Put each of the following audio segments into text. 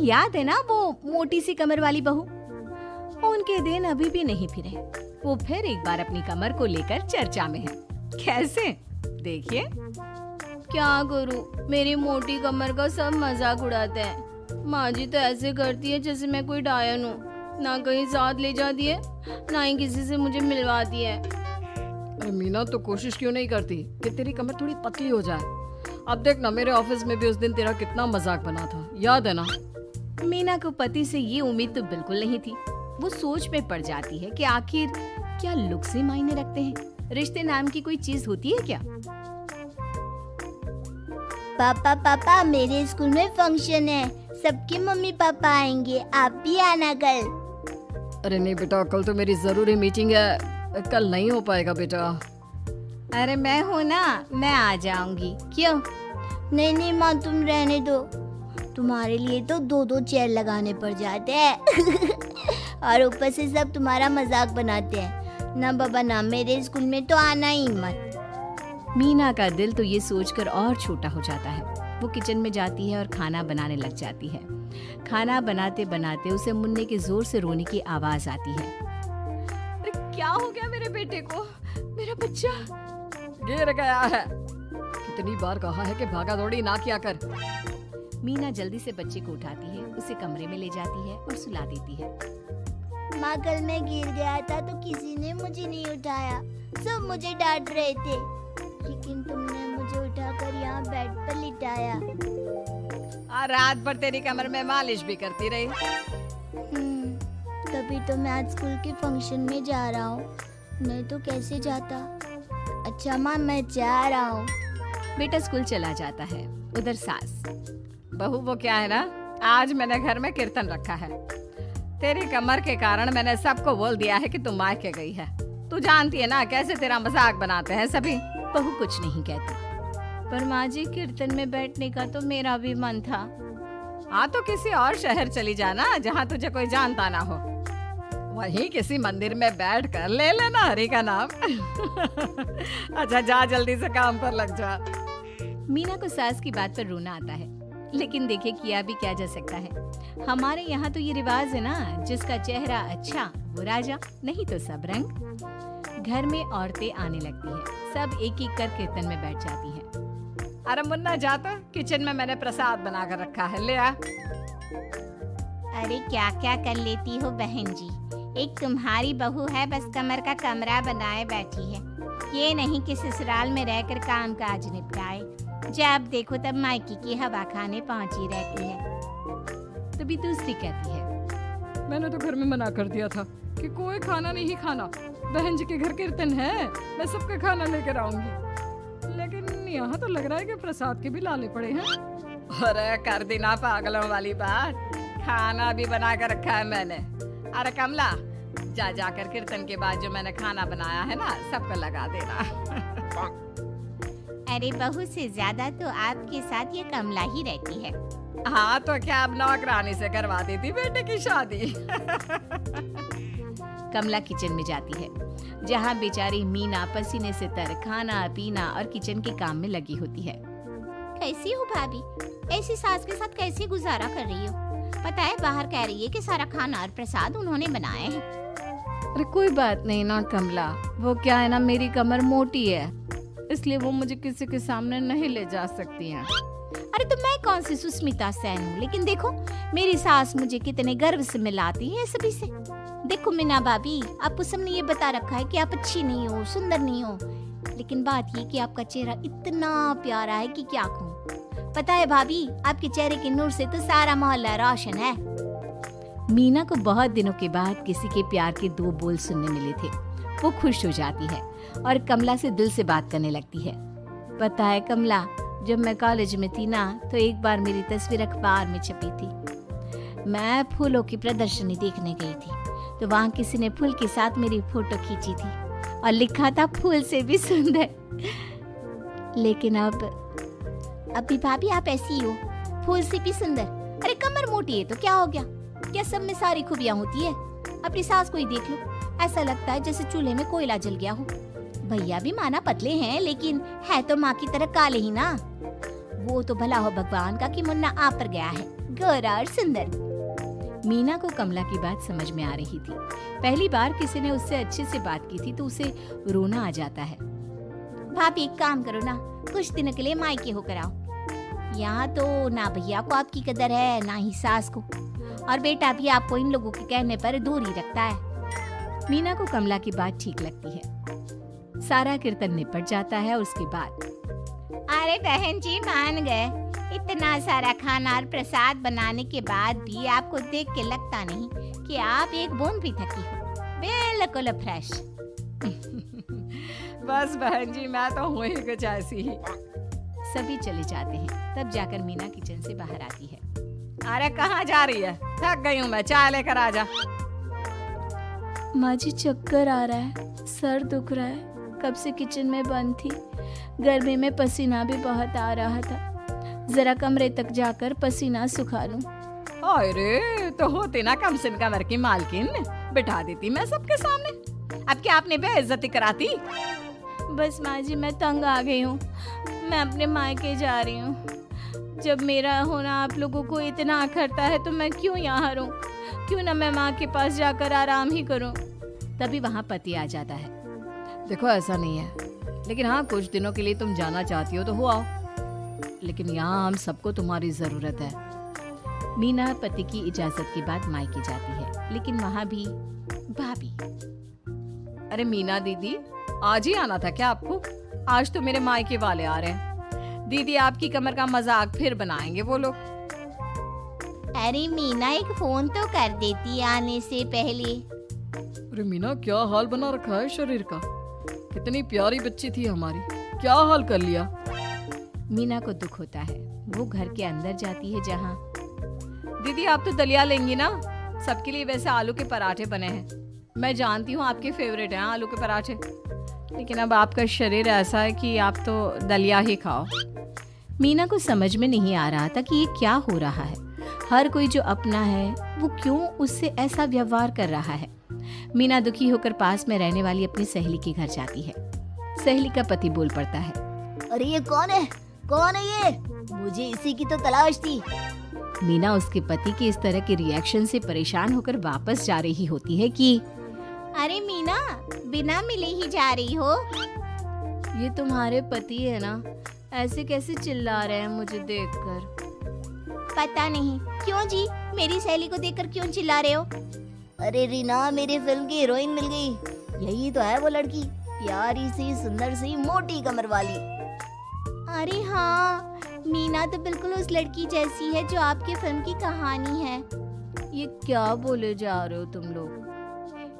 याद है ना वो मोटी सी कमर वाली बहू? उनके दिन अभी भी नहीं फिरे। वो फिर एक बार अपनी कमर को लेकर चर्चा में है। कैसे? देखिए। क्या करूं, मेरी मोटी कमर का सब मजाक उड़ाते हैं। माँ जी तो ऐसे करती है जैसे मैं कोई डायन हूँ। ना कहीं साथ ले जाती है, ना ही किसी से मुझे मिलवाती है। अरे मीना, तो कोशिश क्यों नहीं करती कि तेरी कमर थोड़ी पतली हो जाए? अब देख ना, मेरे ऑफिस में भी उस दिन तेरा कितना मजाक बना था, याद है ना? मीना को पति से ये उम्मीद तो बिल्कुल नहीं थी। वो सोच में पड़ जाती है कि आखिर क्या लुक्स ही मायने रखते हैं? रिश्ते नाम की कोई चीज होती है क्या? पापा पापा, मेरे स्कूल में फंक्शन है, सबके मम्मी पापा आएंगे, आप भी आना कल। अरे नहीं बेटा, कल तो मेरी जरूरी मीटिंग है, कल नहीं हो पाएगा बेटा। अरे मैं हूँ ना, मैं आ जाऊंगी। क्यों? नहीं नहीं माँ, तुम रहने दो। तुम्हारे लिए तो 2-2 चेयर लगाने पड़ जाते हैं और ऊपर से सब तुम्हारा मजाक बनाते हैं। ना बाबा ना, मेरे स्कूल में तो आना ही मत। मीना का दिल तो ये सोचकर और छोटा हो जाता है। वो किचन में जाती है और खाना बनाने लग जाती है। खाना बनाते बनाते उसे मुन्ने के जोर से रोने की आवाज आती है। अरे क्या हो गया मेरे बेटे को? मेरा बच्चा गिर गया है। कितनी बार कहा है कि भागा दौड़ी ना किया कर। मीना जल्दी से बच्चे को उठाती है, उसे कमरे में ले जाती है और सुला देती है। माँ, कल मैं गिर गया था तो किसी ने मुझे नहीं उठाया, सब मुझे डांट रहे थे, लेकिन तुमने मुझे उठाकर यहाँ बेड पर लिटाया। और रात भर तेरी कमर में मालिश भी करती रही। तभी तो मैं आज स्कूल के फंक्शन में जा रहा हूँ, नहीं तो कैसे जाता। अच्छा माँ, मैं जा रहा हूँ। बेटा स्कूल चला जाता है। उधर सास, बहू वो क्या है ना, आज मैंने घर में कीर्तन रखा है। तेरी कमर के कारण मैंने सबको बोल दिया है कि तू मायके गई है। तू जानती है ना कैसे तेरा मजाक बनाते हैं सभी। बहू कुछ नहीं कहती। पर माँ जी, कीर्तन में बैठने का तो मेरा भी मन था। हाँ तो किसी और शहर चली जाना जहाँ तुझे कोई जानता ना हो। वहीं किसी मंदिर में बैठ कर ले लेना हरि का नाम। अच्छा जा, जल्दी से काम पर लग जा। मीना को सास की बात पर रोना आता है, लेकिन देखिए किया भी क्या जा सकता है। हमारे यहाँ तो ये रिवाज है ना, जिसका चेहरा अच्छा वो राजा, नहीं तो सब रंग। घर में औरतें आने लगती हैं, सब एक एक कर कीर्तन में बैठ जाती हैं। अरे मुन्ना जा तो, किचन में मैंने प्रसाद बना कर रखा है, ले आ। अरे क्या क्या कर लेती हो बहन जी, एक तुम्हारी बहू है बस कमर का कमरा बनाए बैठी है। ये नहीं कि ससुराल में रहकर काम काज निपटाए, जब देखो तब मायके की हवा खाने पहुंची रहती है। तभी दूसरी कहती है, मैंने तो घर में मना कर दिया था कि कोई खाना नहीं खाना, बहन जी के घर कीर्तन है, मैं सबका खाना लेकर आऊंगी। लेकिन यहाँ तो लग रहा है कि प्रसाद के भी लाले पड़े हैं। अरे कर देना पागलों वाली बात, खाना भी बना कर रखा है मैंने। अरे कमला, जा जाकर कीर्तन के बाद जो मैंने खाना बनाया है ना, सबको लगा देना। अरे बहू से ज्यादा तो आपके साथ ये कमला ही रहती है। हाँ तो क्या अब नौकरानी से करवा दी थी बेटे की शादी। कमला किचन में जाती है, जहाँ बेचारी मीना पसीने से तर खाना पीना और किचन के काम में लगी होती है। कैसी हो भाभी, ऐसी सास के साथ कैसे गुजारा कर रही हो? पता है बाहर कह रही है कि सारा खाना और प्रसाद उन्होंने बनाए हैं। अरे कोई बात नहीं ना कमला, वो क्या है ना, मेरी कमर मोटी है, इसलिए वो मुझे किसी के सामने नहीं ले जा सकती हैं। अरे तो मैं कौन सी सुस्मिता सेन हूँ, लेकिन देखो मेरी सास मुझे कितने गर्व से मिलाती है सभी से। देखो मीना भाभी, आपको सबने ये बता रखा है कि आप अच्छी नहीं हो, सुंदर नहीं हो, लेकिन बात ये कि आपका चेहरा इतना प्यारा है कि क्या कहूँ। पता है भाभी, आपके चेहरे के नूर से तो सारा मोहल्ला रोशन है। मीना को बहुत दिनों के बाद किसी के प्यार के 2 बोल सुनने मिले थे। वो खुश हो जाती है और कमला से दिल से बात करने लगती है। पता है कमला, जब मैं कॉलेज में थी ना, तो एक बार मेरी तस्वीर अखबार में छपी थी। मैं फूलों की प्रदर्शनी देखने गई थी, तो वहाँ किसी ने फूल के साथ मेरी फोटो खींची थी और लिखा था फूल से भी सुंदर। लेकिन अभी भाभी आप ऐसी हो, फूल से भी सुंदर। अरे कमर मोटी है तो क्या हो गया, क्या सब में सारी खूबियाँ होती है? अपनी सास को ही देख लो, ऐसा लगता है जैसे चूल्हे में कोयला जल गया हो। भैया भी माना पतले हैं, लेकिन है तो माँ की तरह काले ही ना। वो तो भला हो भगवान का कि मुन्ना आप पर गया है, गोरा और सुंदर। मीना को कमला की बात समझ में आ रही थी। पहली बार किसी ने उससे अच्छे से बात की थी तो उसे रोना आ जाता है। भाभी एक काम करो ना, कुछ दिनों के लिए मायके होकर आओ। यहाँ तो ना भैया को आपकी कदर है ना ही सास को, और बेटा भी आपको इन लोगों के कहने पर दूर ही रखता है। मीना को कमला की बात ठीक लगती है। सारा कीर्तन निपट जाता है और उसके बाद अरे बहन जी मान गए, इतना सारा खाना और प्रसाद बनाने के बाद भी आपको देख के लगता नहीं कि आप एक बूंद भी थकी हो, बिल्कुल फ्रेश। बस बहन जी मैं तो हूँ ही कुछ ऐसी ही। सभी चले जाते हैं। तब जाकर मीना किचन से बाहर आती है। अरे कहाँ जा रही है? थक गई हूँ मैं, चाय लेकर आ जा। माँ जी चक्कर आ रहा है, सर दुख रहा है, कब से किचन में बंद थी, गर्मी में पसीना भी बहुत आ रहा था, जरा कमरे तक जाकर पसीना सुखा लूं। अरे तो होती ना कम से कमर की मालकिन, बिठा देती मैं सबके सामने। अब क्या आपने बेइज्जती कराती? बस माँ जी मैं तंग आ गई हूँ, मैं अपने मायके जा रही हूँ। जब मेरा होना आप लोगों को इतना अखरता है तो मैं क्यों यहाँ रहूँ, क्यों ना मैं माँ के पास जाकर आराम ही करूँ। तभी वहाँ पति आ जाता है। देखो ऐसा नहीं है, लेकिन हाँ कुछ दिनों के लिए तुम जाना चाहती हो तो हो आओ, लेकिन यहाँ हम सबको तुम्हारी जरूरत है। मीना पति की इजाजत के बाद मायके जाती है, लेकिन वहाँ भी भाभी। अरे मीना दीदी आज ही आना था क्या आपको? आज तो मेरे मायके वाले आ रहे हैं। दीदी आपकी कमर का मजाक फिर बनाएंगे वो लोग। अरे मीना एक फोन तो कर देती आने से पहले। अरे मीना क्या हाल बना रखा है शरीर का, कितनी प्यारी बच्ची थी हमारी, क्या हाल कर लिया। मीना को दुख होता है। वो घर के अंदर जाती है जहाँ दीदी आप तो दलिया लेंगी ना? सबके लिए वैसे आलू के पराठे बने हैं, मैं जानती हूँ आपके फेवरेट हैं आलू के पराठे, लेकिन अब आपका शरीर ऐसा है कि आप तो दलिया ही खाओ। मीना को समझ में नहीं आ रहा था कि ये क्या हो रहा है। हर कोई जो अपना है वो क्यों उससे ऐसा व्यवहार कर रहा है। मीना दुखी होकर पास में रहने वाली अपनी सहेली के घर जाती है। सहेली का पति बोल पड़ता है, अरे ये कौन है? कौन है ये? मुझे इसी की तो तलाश थी। मीना उसके पति के इस तरह के रिएक्शन से परेशान होकर वापस जा रही होती है कि अरे मीना बिना मिले ही जा रही हो? ये तुम्हारे पति है ना, ऐसे कैसे चिल्ला रहे हैं मुझे देखकर। पता नहीं क्यों जी, मेरी सहेली को देखकर क्यों चिल्ला रहे हो? अरे रीना मेरी फिल्म की हीरोइन मिल गई, यही तो है वो लड़की, प्यारी सी सुंदर सी मोटी कमर वाली। अरे हाँ, मीना तो बिल्कुल उस लड़की जैसी है जो आपकी फिल्म की कहानी है। ये क्या बोले जा रहे हो तुम लोग?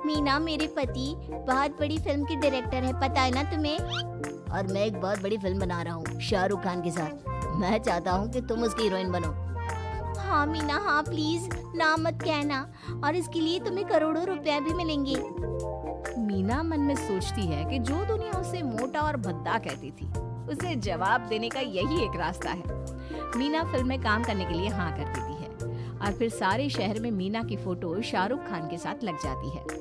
मीना मेरे पति बहुत बड़ी फिल्म के डायरेक्टर है, पता है ना तुम्हें? और मैं एक बहुत बड़ी फिल्म बना रहा हूँ शाहरुख खान के साथ। मैं चाहता हूँ कि तुम उसकी हीरोइन बनो। हाँ मीना हाँ, प्लीज ना मत कहना, और इसके लिए तुम्हें करोड़ों रुपया भी मिलेंगे। मीना मन में सोचती है कि जो दुनिया उसे मोटा और भद्दा कहती थी, उसे जवाब देने का यही एक रास्ता है। मीना फिल्म में काम करने के लिए हाँ कर देती है और फिर सारे शहर में मीना की फोटो शाहरुख खान के साथ लग जाती है।